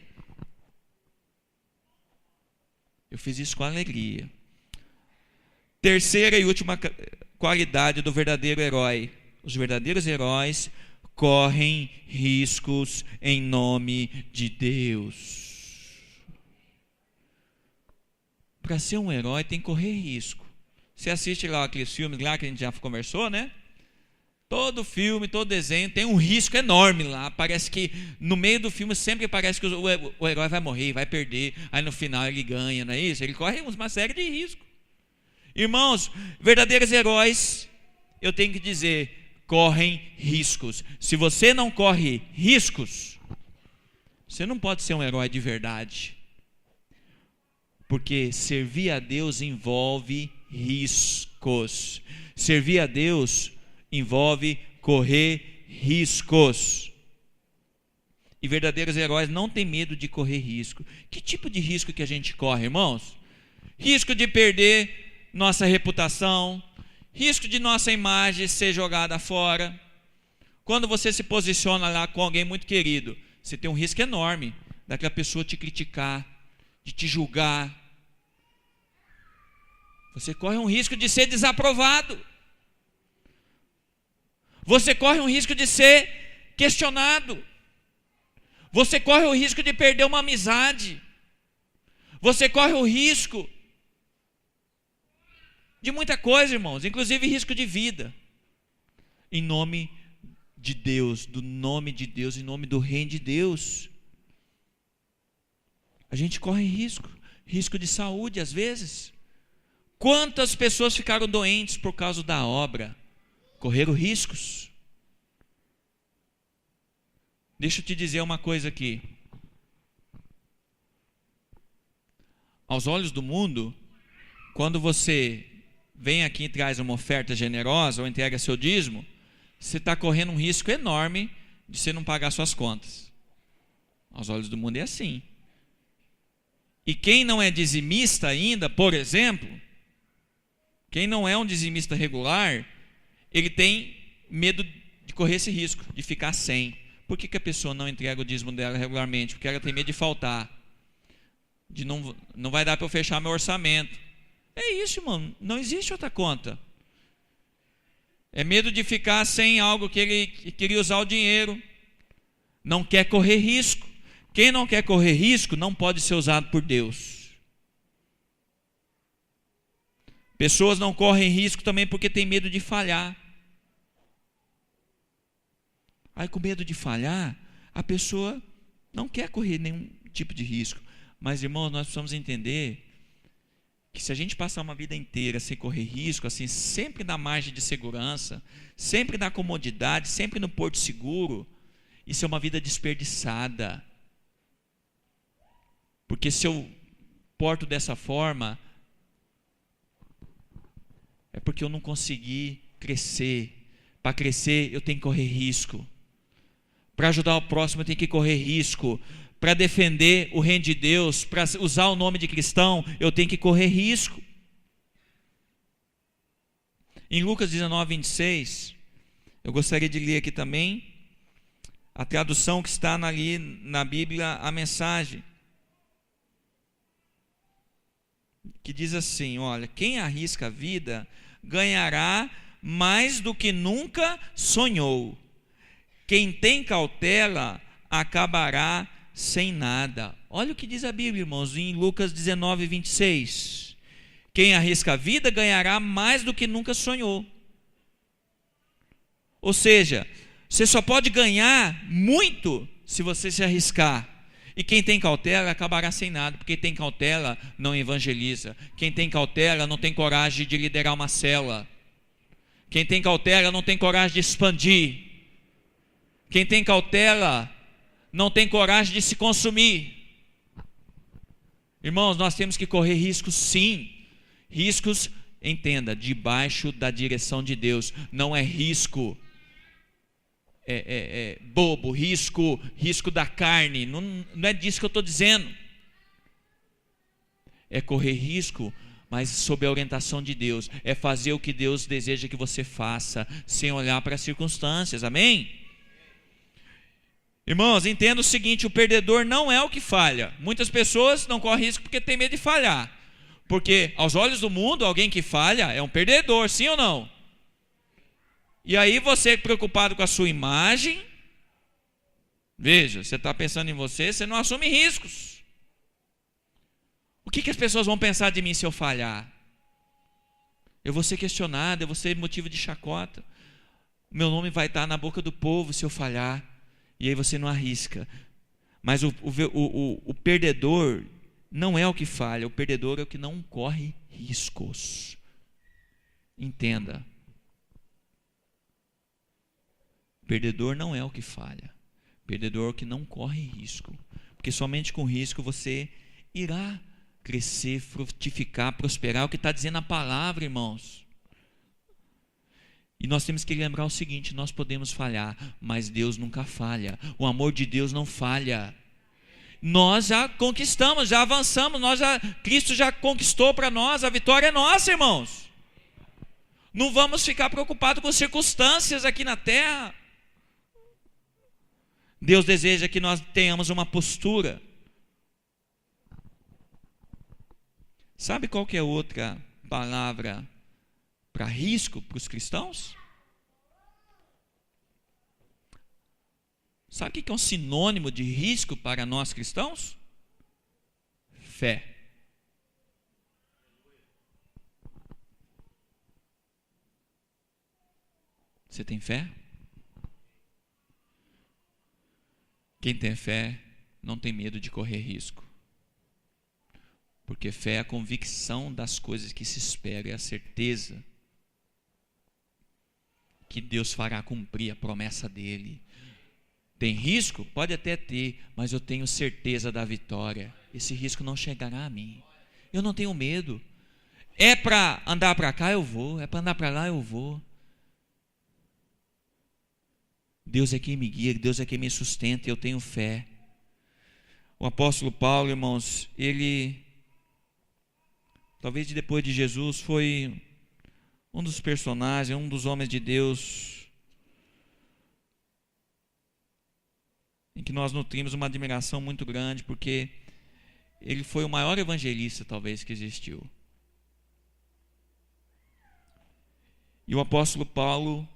Eu fiz isso com alegria. Terceira e última qualidade do verdadeiro herói: os verdadeiros heróis correm riscos em nome de Deus. Para ser um herói tem que correr risco. Você assiste lá aqueles filmes lá que a gente já conversou, né? Todo filme, todo desenho tem um risco enorme lá. Parece que no meio do filme sempre parece que o herói vai morrer, vai perder. Aí no final ele ganha, não é isso? Ele corre uma série de riscos. Irmãos, verdadeiros heróis, eu tenho que dizer, correm riscos. Se você não corre riscos, você não pode ser um herói de verdade. Porque servir a Deus envolve riscos. Servir a Deus envolve correr riscos. E verdadeiros heróis não têm medo de correr risco. Que tipo de risco que a gente corre, irmãos? Risco de perder nossa reputação, risco de nossa imagem ser jogada fora. Quando você se posiciona lá com alguém muito querido, você tem um risco enorme daquela pessoa te criticar, de te julgar. Você corre um risco de ser desaprovado. Você corre um risco de ser questionado. Você corre o risco de perder uma amizade. Você corre o risco de muita coisa, irmãos, inclusive risco de vida. Em nome de Deus, do nome de Deus, em nome do reino de Deus. A gente corre risco de saúde às vezes. Quantas pessoas ficaram doentes por causa da obra? Correram riscos. Deixa eu te dizer uma coisa aqui. Aos olhos do mundo, quando você vem aqui e traz uma oferta generosa ou entrega seu dízimo, você está correndo um risco enorme de você não pagar suas contas. Aos olhos do mundo é assim. E quem não é dizimista ainda, por exemplo, quem não é um dizimista regular, ele tem medo de correr esse risco, de ficar sem. Por que a pessoa não entrega o dízimo dela regularmente? Porque ela tem medo de faltar. De não vai dar para eu fechar meu orçamento. É isso, irmão. Não existe outra conta. É medo de ficar sem algo que ele queria usar o dinheiro. Não quer correr risco. Quem não quer correr risco não pode ser usado por Deus. Pessoas não correm risco também porque tem medo de falhar. Aí com medo de falhar, a pessoa não quer correr nenhum tipo de risco. Mas, irmãos, nós precisamos entender que se a gente passar uma vida inteira sem correr risco, assim, sempre na margem de segurança, sempre na comodidade, sempre no porto seguro, isso é uma vida desperdiçada. Porque se eu porto dessa forma, é porque eu não consegui crescer. Para crescer, eu tenho que correr risco. Para ajudar o próximo, eu tenho que correr risco. Para defender o reino de Deus, para usar o nome de cristão, eu tenho que correr risco. Em Lucas 19, 26, eu gostaria de ler aqui também a tradução que está ali na Bíblia, a mensagem, que diz assim, olha, quem arrisca a vida ganhará mais do que nunca sonhou. Quem tem cautela acabará sem nada. Olha o que diz a Bíblia, irmãos, em Lucas 19, 26. Quem arrisca a vida ganhará mais do que nunca sonhou. Ou seja, você só pode ganhar muito se você se arriscar. E quem tem cautela acabará sem nada, porque quem tem cautela não evangeliza. Quem tem cautela não tem coragem de liderar uma célula. Quem tem cautela não tem coragem de expandir. Quem tem cautela não tem coragem de se consumir. Irmãos, nós temos que correr riscos, sim. Riscos, entenda, debaixo da direção de Deus. Não é risco bobo, risco da carne. Não é disso que eu estou dizendo. É correr risco, mas sob a orientação de Deus. É fazer o que Deus deseja que você faça, sem olhar para as circunstâncias. Amém? Irmãos, entenda o seguinte, o perdedor não é o que falha. Muitas pessoas não correm risco porque tem medo de falhar. Porque aos olhos do mundo, alguém que falha é um perdedor, sim ou não? E aí você preocupado com a sua imagem, veja, você está pensando em você, você não assume riscos. O que as pessoas vão pensar de mim se eu falhar? Eu vou ser questionado, eu vou ser motivo de chacota. Meu nome vai estar na boca do povo se eu falhar. E aí você não arrisca. Mas o perdedor não é o que falha. O perdedor é o que não corre riscos. Entenda. O perdedor não é o que falha. O perdedor é o que não corre risco. Porque somente com risco você irá crescer, frutificar, prosperar. É o que está dizendo a palavra, irmãos. E nós temos que lembrar o seguinte, nós podemos falhar, mas Deus nunca falha. O amor de Deus não falha. Nós já conquistamos, já avançamos, Cristo já conquistou para nós, a vitória é nossa, irmãos. Não vamos ficar preocupados com circunstâncias aqui na terra. Deus deseja que nós tenhamos uma postura. Sabe qual que é outra palavra para risco para os cristãos? Sabe o que é um sinônimo de risco para nós cristãos? Fé. Você tem fé? Quem tem fé não tem medo de correr risco. Porque fé é a convicção das coisas que se espera, é a certeza que Deus fará cumprir a promessa dele. Tem risco? Pode até ter, mas eu tenho certeza da vitória. Esse risco não chegará a mim. Eu não tenho medo. É para andar para cá, eu vou. É para andar para lá, eu vou. Deus é quem me guia, Deus é quem me sustenta, e eu tenho fé. O apóstolo Paulo, irmãos, ele, talvez depois de Jesus, foi um dos personagens, um dos homens de Deus, em que nós nutrimos uma admiração muito grande, porque ele foi o maior evangelista, talvez, que existiu. E o apóstolo Paulo,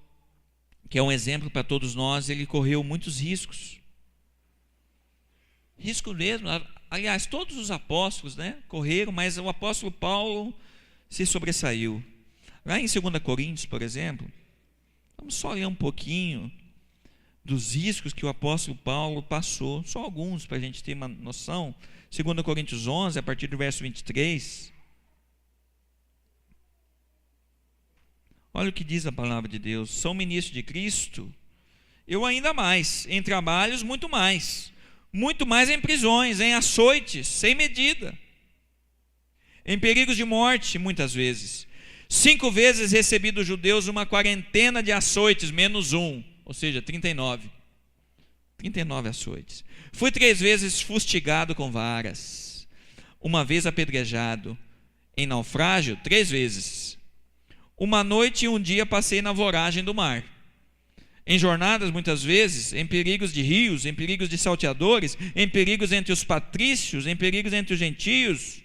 que é um exemplo para todos nós, ele correu muitos riscos. Risco mesmo. Aliás, todos os apóstolos, correram, mas o apóstolo Paulo se sobressaiu. Lá em 2 Coríntios, por exemplo, vamos só ler um pouquinho dos riscos que o apóstolo Paulo passou, só alguns para a gente ter uma noção. 2 Coríntios 11, a partir do verso 23. Olha o que diz a palavra de Deus: sou ministro de Cristo, eu ainda mais, em trabalhos muito mais em prisões, em açoites, sem medida, em perigos de morte, muitas vezes. 5 vezes recebi dos judeus uma quarentena de açoites, menos um, ou seja, 39 açoites. Fui 3 vezes fustigado com varas, uma vez apedrejado, em naufrágio 3 vezes. Uma noite e um dia passei na voragem do mar, em jornadas muitas vezes, em perigos de rios, em perigos de salteadores, em perigos entre os patrícios, em perigos entre os gentios,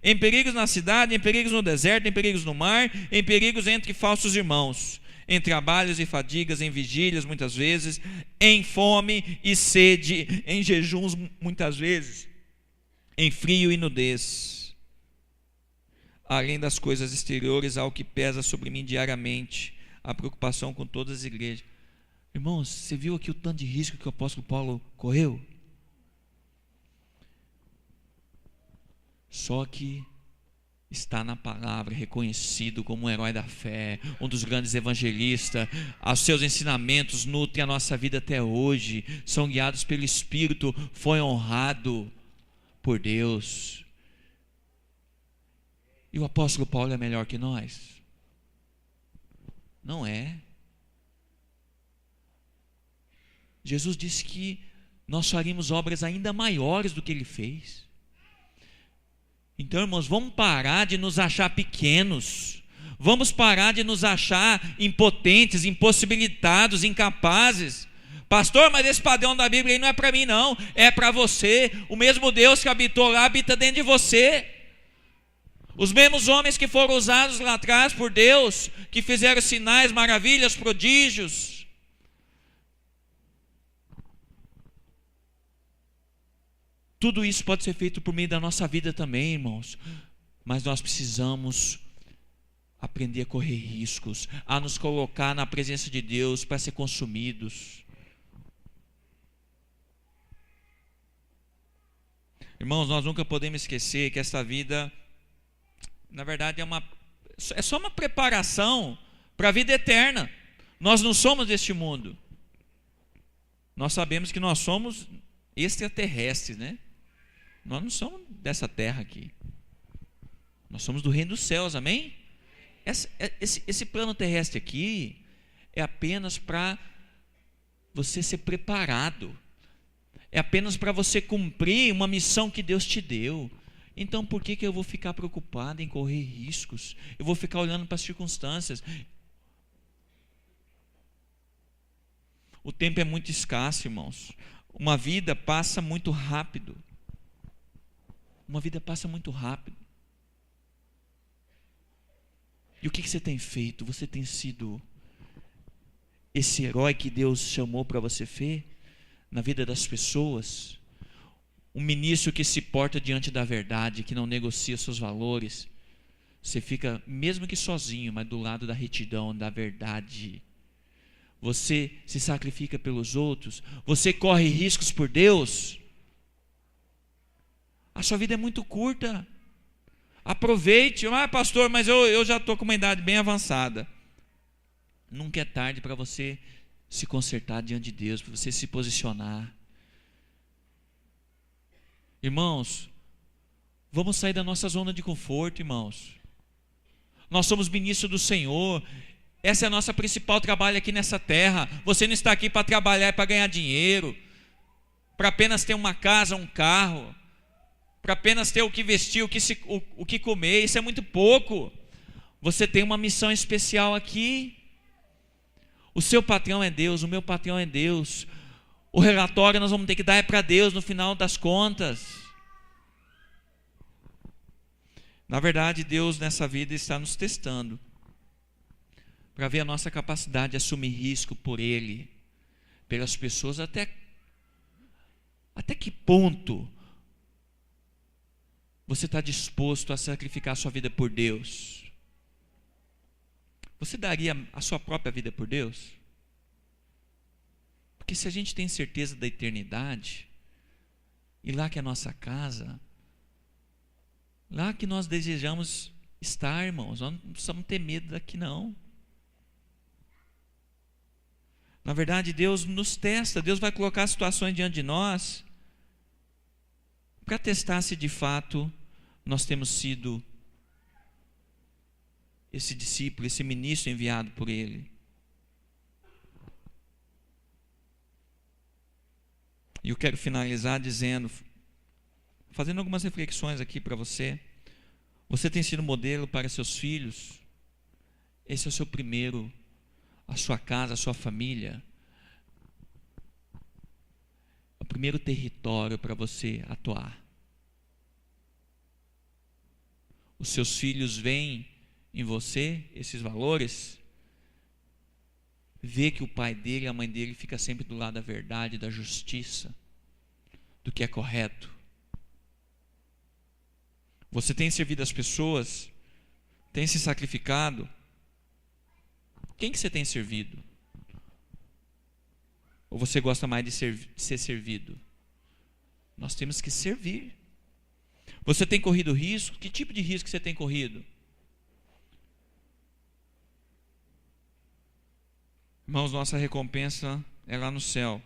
em perigos na cidade, em perigos no deserto, em perigos no mar, em perigos entre falsos irmãos, em trabalhos e fadigas, em vigílias muitas vezes, em fome e sede, em jejuns muitas vezes, em frio e nudez. Além das coisas exteriores, há o que pesa sobre mim diariamente, a preocupação com todas as igrejas. Irmãos, você viu aqui o tanto de risco que o apóstolo Paulo correu? Só que está na palavra, reconhecido como um herói da fé, um dos grandes evangelistas. Os seus ensinamentos nutrem a nossa vida até hoje, são guiados pelo Espírito, foi honrado por Deus. E o apóstolo Paulo é melhor que nós? Não é. Jesus disse que nós faríamos obras ainda maiores do que ele fez. Então, irmãos, vamos parar de nos achar pequenos. Vamos parar de nos achar impotentes, impossibilitados, incapazes. Pastor, mas esse padrão da Bíblia aí não é para mim não, é para você. O mesmo Deus que habitou lá habita dentro de você. Os mesmos homens que foram usados lá atrás por Deus, que fizeram sinais, maravilhas, prodígios. Tudo isso pode ser feito por meio da nossa vida também, irmãos. Mas nós precisamos aprender a correr riscos, a nos colocar na presença de Deus para ser consumidos. Irmãos, nós nunca podemos esquecer que esta vida, na verdade, é só uma preparação para a vida eterna. Nós não somos deste mundo. Nós sabemos que nós somos extraterrestres, Nós não somos dessa terra aqui. Nós somos do reino dos céus, amém? Esse plano terrestre aqui é apenas para você ser preparado. É apenas para você cumprir uma missão que Deus te deu. Então por que eu vou ficar preocupado em correr riscos? Eu vou ficar olhando para as circunstâncias. O tempo é muito escasso, irmãos. Uma vida passa muito rápido. Uma vida passa muito rápido. E o que você tem feito? Você tem sido esse herói que Deus chamou para você ser na vida das pessoas? Um ministro que se porta diante da verdade, que não negocia seus valores. Você fica, mesmo que sozinho, mas do lado da retidão, da verdade. você se sacrifica pelos outros, você corre riscos por Deus, a sua vida é muito curta. Aproveite. Pastor, mas eu já estou com uma idade bem avançada. Nunca é tarde para você se consertar diante de Deus, para você se posicionar. Irmãos, vamos sair da nossa zona de conforto, irmãos. Nós somos ministros do Senhor. Essa é a nossa principal trabalho aqui nessa terra. Você não está aqui para trabalhar e para ganhar dinheiro, para apenas ter uma casa, um carro, para apenas ter o que vestir, o que comer. Isso é muito pouco. Você tem uma missão especial aqui. O seu patrão é Deus, o meu patrão é Deus. O relatório nós vamos ter que dar é para Deus no final das contas. Na verdade, Deus nessa vida está nos testando para ver a nossa capacidade de assumir risco por Ele, pelas pessoas, até que ponto você está disposto a sacrificar a sua vida por Deus. Você daria a sua própria vida por Deus? Porque se a gente tem certeza da eternidade, e lá que é a nossa casa, lá que nós desejamos estar, irmãos, nós não precisamos ter medo daqui não. Na verdade, Deus nos testa, Deus vai colocar situações diante de nós para testar se de fato nós temos sido esse discípulo, esse ministro enviado por Ele. E eu quero finalizar fazendo algumas reflexões aqui para você. Você tem sido modelo para seus filhos? Esse é o seu primeiro, a sua casa, a sua família. É o primeiro território para você atuar. Os seus filhos veem em você esses valores, vê que o pai dele e a mãe dele fica sempre do lado da verdade, da justiça, do que é correto. Você tem servido as pessoas, tem se sacrificado. Quem que você tem servido? Ou você gosta mais de ser servido? Nós temos que servir. Você tem corrido risco? Que tipo de risco você tem corrido? Irmãos, nossa recompensa é lá no céu.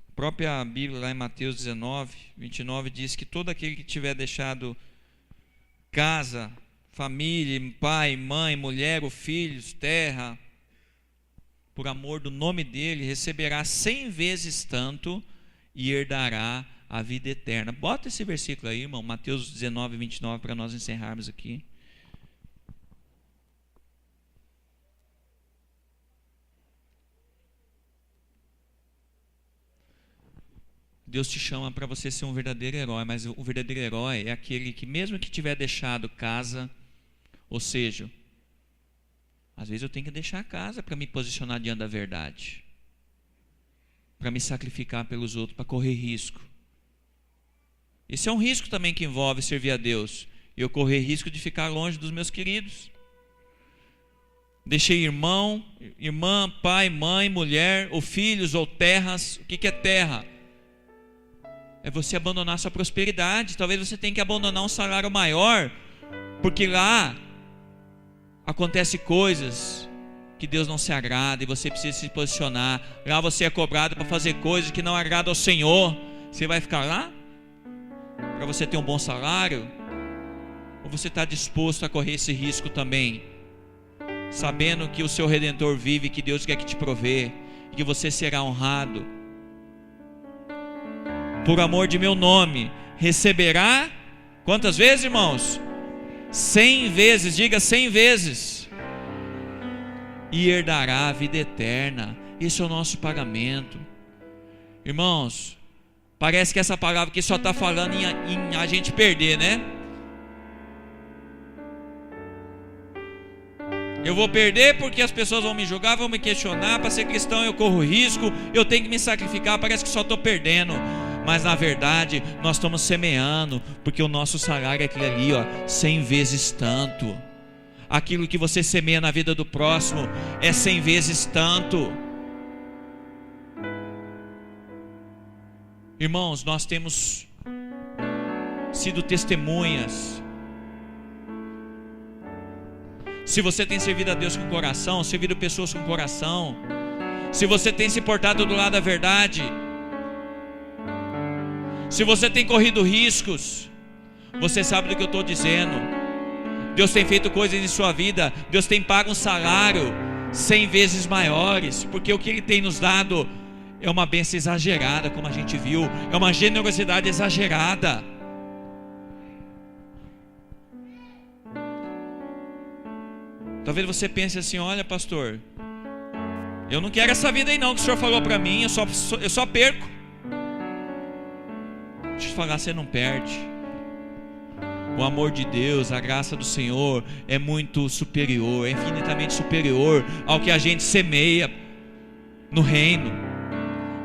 A própria Bíblia, lá em Mateus 19, 29, diz que todo aquele que tiver deixado casa, família, pai, mãe, mulher ou filhos, terra, por amor do nome dele, receberá 100 vezes tanto e herdará a vida eterna. Bota esse versículo aí, irmão, Mateus 19, 29, para nós encerrarmos aqui. Deus te chama para você ser um verdadeiro herói, mas o verdadeiro herói é aquele que, mesmo que tiver deixado casa, ou seja, às vezes eu tenho que deixar a casa para me posicionar diante da verdade, para me sacrificar pelos outros, para correr risco. Esse é um risco também que envolve servir a Deus. Eu correr risco de ficar longe dos meus queridos. Deixei irmão, irmã, pai, mãe, mulher, ou filhos, ou terras. O que é terra? É você abandonar sua prosperidade. Talvez você tenha que abandonar um salário maior, porque lá acontece coisas que Deus não se agrada e você precisa se posicionar. Lá você é cobrado para fazer coisas que não agradam ao Senhor. Você vai ficar lá para você ter um bom salário? Ou você está disposto a correr esse risco também, sabendo que o seu Redentor vive, que Deus quer que te provê e que você será honrado? Por amor de meu nome, receberá quantas vezes, irmãos? 100 vezes, diga 100 vezes. E herdará a vida eterna. Esse é o nosso pagamento. Irmãos, parece que essa palavra aqui só está falando em a gente perder, né? Eu vou perder porque as pessoas vão me julgar, vão me questionar. Para ser cristão eu corro risco, eu tenho que me sacrificar, parece que só estou perdendo. Mas na verdade nós estamos semeando, porque o nosso salário é aquele ali, 100 vezes tanto. aquilo que você semeia na vida do próximo é 100 vezes tanto. Irmãos, nós temos sido testemunhas. Se você tem servido a Deus com coração, servido pessoas com coração, se você tem se portado do lado da verdade, se você tem corrido riscos, você sabe do que eu estou dizendo. Deus tem feito coisas em sua vida, Deus tem pago um salário 100 vezes maiores, porque o que Ele tem nos dado é uma bênção exagerada, como a gente viu, é uma generosidade exagerada. Talvez você pense assim: olha, pastor, eu não quero essa vida aí não, que o senhor falou para mim, eu só perco. Deixa eu te falar, você não perde. O amor de Deus, a graça do Senhor é muito superior, é infinitamente superior ao que a gente semeia no reino.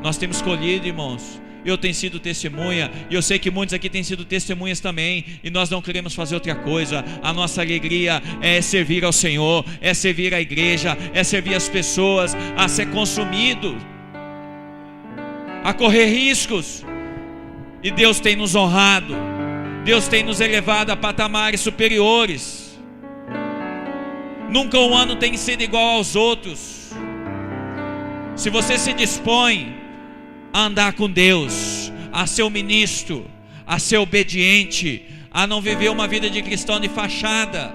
Nós temos colhido, irmãos. Eu tenho sido testemunha, e eu sei que muitos aqui têm sido testemunhas também, e nós não queremos fazer outra coisa. A nossa alegria é servir ao Senhor, é servir a igreja, é servir as pessoas, a ser consumido, a correr riscos. E Deus tem nos honrado, Deus tem nos elevado a patamares superiores. Nunca um ano tem sido igual aos outros. Se você se dispõe a andar com Deus, a ser um ministro, a ser obediente, a não viver uma vida de cristão de fachada,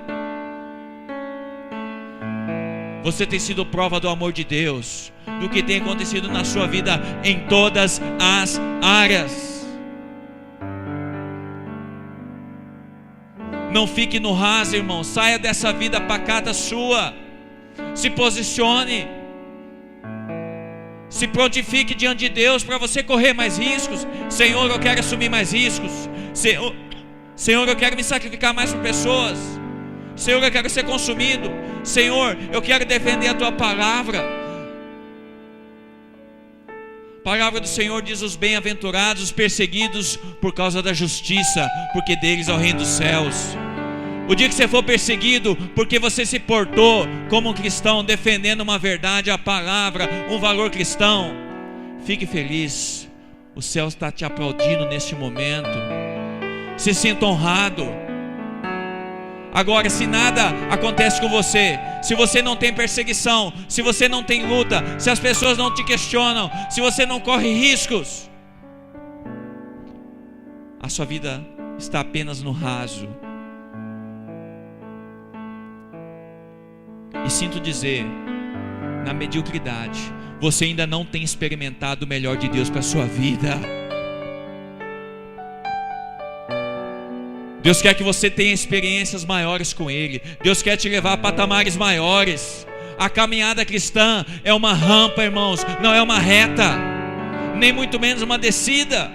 você tem sido prova do amor de Deus, do que tem acontecido na sua vida em todas as áreas. Não fique no raso, irmão. Saia dessa vida pacata sua. Se posicione. Se prontifique diante de Deus para você correr mais riscos. Senhor, eu quero assumir mais riscos. Senhor, eu quero me sacrificar mais por pessoas. Senhor, eu quero ser consumido. Senhor, eu quero defender a Tua palavra. A palavra do Senhor diz: os bem-aventurados, os perseguidos por causa da justiça, porque deles é o reino dos céus. O dia que você for perseguido porque você se portou como um cristão, defendendo uma verdade, a palavra, um valor cristão, fique feliz. O céu está te aplaudindo neste momento. Se sinta honrado. Agora, se nada acontece com você, se você não tem perseguição, se você não tem luta, se as pessoas não te questionam, se você não corre riscos, a sua vida está apenas no raso. E sinto dizer, na mediocridade, você ainda não tem experimentado o melhor de Deus para a sua vida. Deus quer que você tenha experiências maiores com Ele. Deus quer te levar a patamares maiores. A caminhada cristã é uma rampa, irmãos, não é uma reta, nem muito menos uma descida.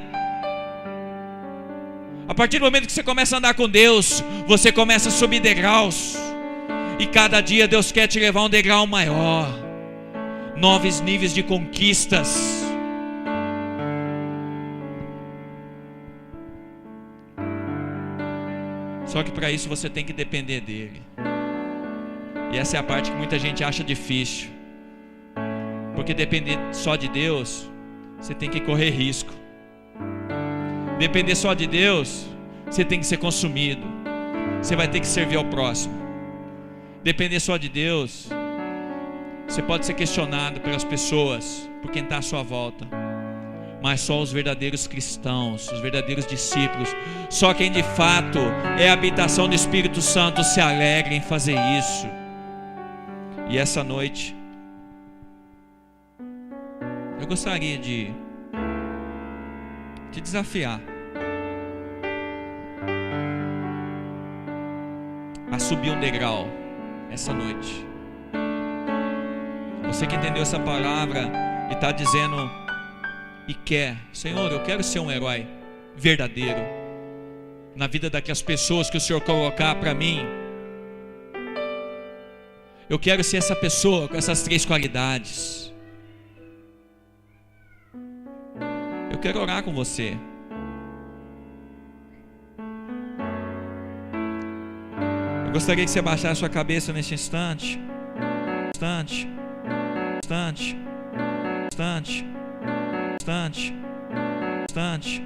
A partir do momento que você começa a andar com Deus, você começa a subir degraus. E cada dia Deus quer te levar a um degrau maior, novos níveis de conquistas. Só que para isso você tem que depender dEle. E essa é a parte que muita gente acha difícil, porque depender só de Deus, você tem que correr risco. Depender só de Deus, você tem que ser consumido. Você vai ter que servir ao próximo. Depender só de Deus, você pode ser questionado pelas pessoas, por quem está à sua volta. Mas só os verdadeiros cristãos, os verdadeiros discípulos, só quem de fato é a habitação do Espírito Santo se alegra em fazer isso. E essa noite eu gostaria de te desafiar a subir um degrau essa noite. Você que entendeu essa palavra e está dizendo e quer: Senhor, eu quero ser um herói verdadeiro na vida daquelas pessoas que o Senhor colocar para mim. Eu quero ser essa pessoa com essas 3 qualidades. Eu quero orar com você. Eu gostaria que você baixasse a sua cabeça nesse instante. Instante. Instante. Instante. Instante. Instante.